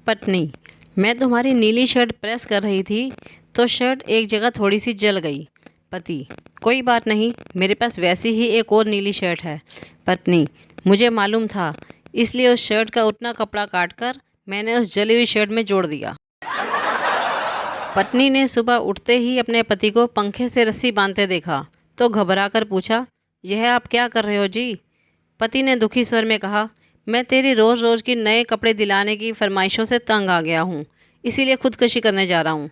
पत्नी, मैं तुम्हारी नीली शर्ट प्रेस कर रही थी तो शर्ट एक जगह थोड़ी सी जल गई। पति, कोई बात नहीं, मेरे पास वैसी ही एक और नीली शर्ट है। पत्नी, मुझे मालूम था, इसलिए उस शर्ट का उतना कपड़ा काटकर मैंने उस जली हुई शर्ट में जोड़ दिया। पत्नी ने सुबह उठते ही अपने पति को पंखे से रस्सी बांधते देखा तो घबराकर पूछा, यह आप क्या कर रहे हो जी? पति ने दुखी स्वर में कहा, मैं तेरी रोज़ रोज़ की नए कपड़े दिलाने की फरमाइशों से तंग आ गया हूँ, इसीलिए खुदकुशी करने जा रहा हूँ।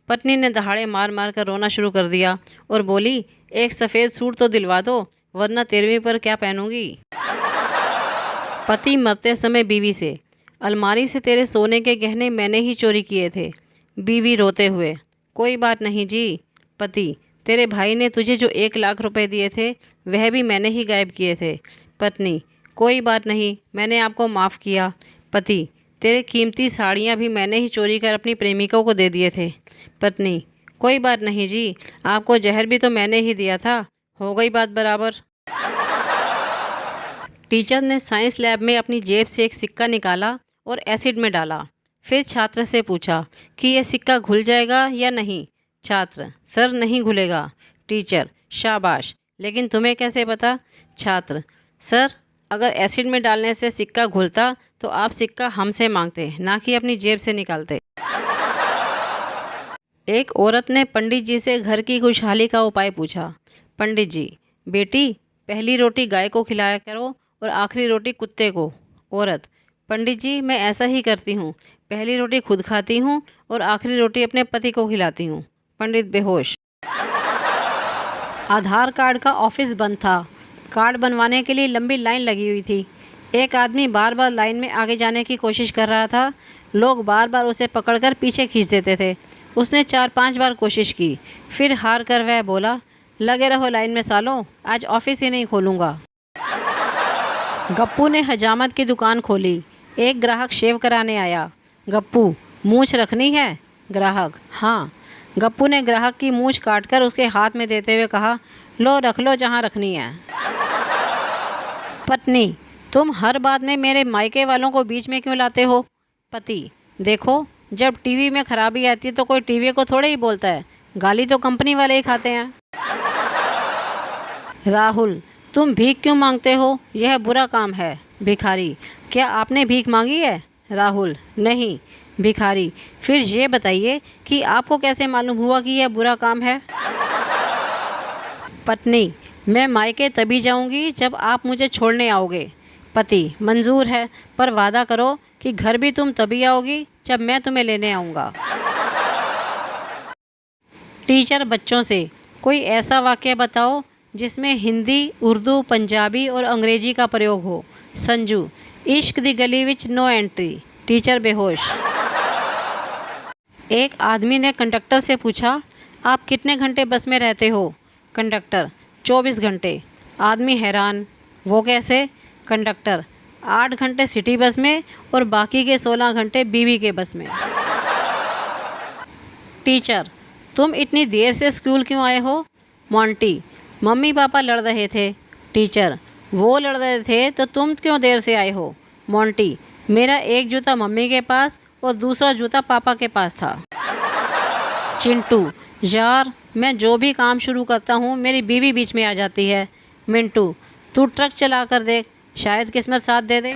पत्नी ने दहाड़े मार मार कर रोना शुरू कर दिया और बोली, एक सफ़ेद सूट तो दिलवा दो, वरना 13वीं पर क्या पहनूंगी। पति मरते समय बीवी से, अलमारी से तेरे सोने के गहने मैंने ही चोरी किए थे। बीवी रोते हुए, कोई बात नहीं जी। पति, तेरे भाई ने तुझे जो 1 लाख रुपए दिए थे वह भी मैंने ही गायब किए थे। पत्नी, कोई बात नहीं, मैंने आपको माफ़ किया। पति, तेरे कीमती साड़ियाँ भी मैंने ही चोरी कर अपनी प्रेमिका को दे दिए थे। पत्नी, कोई बात नहीं जी, आपको जहर भी तो मैंने ही दिया था, हो गई बात बराबर। टीचर ने साइंस लैब में अपनी जेब से एक सिक्का निकाला और एसिड में डाला। फिर छात्र से पूछा कि यह सिक्का घुल जाएगा या नहीं। छात्र, सर नहीं घुलेगा। टीचर, शाबाश, लेकिन तुम्हें कैसे पता? छात्र, सर, अगर एसिड में डालने से सिक्का घुलता तो आप सिक्का हमसे मांगते, ना कि अपनी जेब से निकालते। एक औरत ने पंडित जी से घर की खुशहाली का उपाय पूछा। पंडित जी, बेटी, पहली रोटी गाय को खिलाया करो और आखिरी रोटी कुत्ते को। औरत, पंडित जी, मैं ऐसा ही करती हूँ, पहली रोटी खुद खाती हूँ और आखिरी रोटी अपने पति को खिलाती हूँ। पंडित बेहोश। आधार कार्ड का ऑफिस बंद था। कार्ड बनवाने के लिए लंबी लाइन लगी हुई थी। एक आदमी बार बार लाइन में आगे जाने की कोशिश कर रहा था। लोग बार बार उसे पकड़कर पीछे खींच देते थे। उसने 4-5 बार कोशिश की, फिर हार कर वह बोला, लगे रहो लाइन में सालों, आज ऑफिस ही नहीं खोलूँगा। गप्पू ने हजामत की दुकान खोली। एक ग्राहक शेव कराने आया। गप्पू, मूंछ रखनी है? ग्राहक, हाँ। गप्पू ने ग्राहक की मूंछ काटकर उसके हाथ में देते हुए कहा, लो रख लो जहाँ रखनी है। पत्नी, तुम हर बात में मेरे मायके वालों को बीच में क्यों लाते हो? पति, देखो, जब टीवी में खराबी आती है तो कोई टीवी को थोड़े ही बोलता है, गाली तो कंपनी वाले ही खाते हैं। राहुल, तुम भीख क्यों मांगते हो? यह बुरा काम है। भिखारी, क्या आपने भीख मांगी है? राहुल, नहीं। भिखारी, फिर ये बताइए कि आपको कैसे मालूम हुआ कि यह बुरा काम है? पत्नी, मैं मायके तभी जाऊंगी जब आप मुझे छोड़ने आओगे। पति, मंजूर है, पर वादा करो कि घर भी तुम तभी आओगी जब मैं तुम्हें लेने आऊँगा। टीचर बच्चों से, कोई ऐसा वाक्य बताओ जिसमें हिंदी, उर्दू, पंजाबी और अंग्रेजी का प्रयोग हो। संजू, इश्क दी गली विच नो एंट्री। टीचर बेहोश। एक आदमी ने कंडक्टर से पूछा, आप कितने घंटे बस में रहते हो? कंडक्टर, 24 घंटे। आदमी हैरान, वो कैसे? कंडक्टर, 8 घंटे सिटी बस में और बाकी के 16 घंटे बीवी के बस में। टीचर, तुम इतनी देर से स्कूल क्यों आए हो? मोंटी, मम्मी पापा लड़ रहे थे। टीचर, वो लड़ रहे थे तो तुम क्यों देर से आए हो? मोंटी, मेरा एक जूता मम्मी के पास और दूसरा जूता पापा के पास था। चिंटू, यार, मैं जो भी काम शुरू करता हूँ मेरी बीवी बीच में आ जाती है। मिंटू, तू ट्रक चला कर देख, शायद किस्मत साथ दे दे।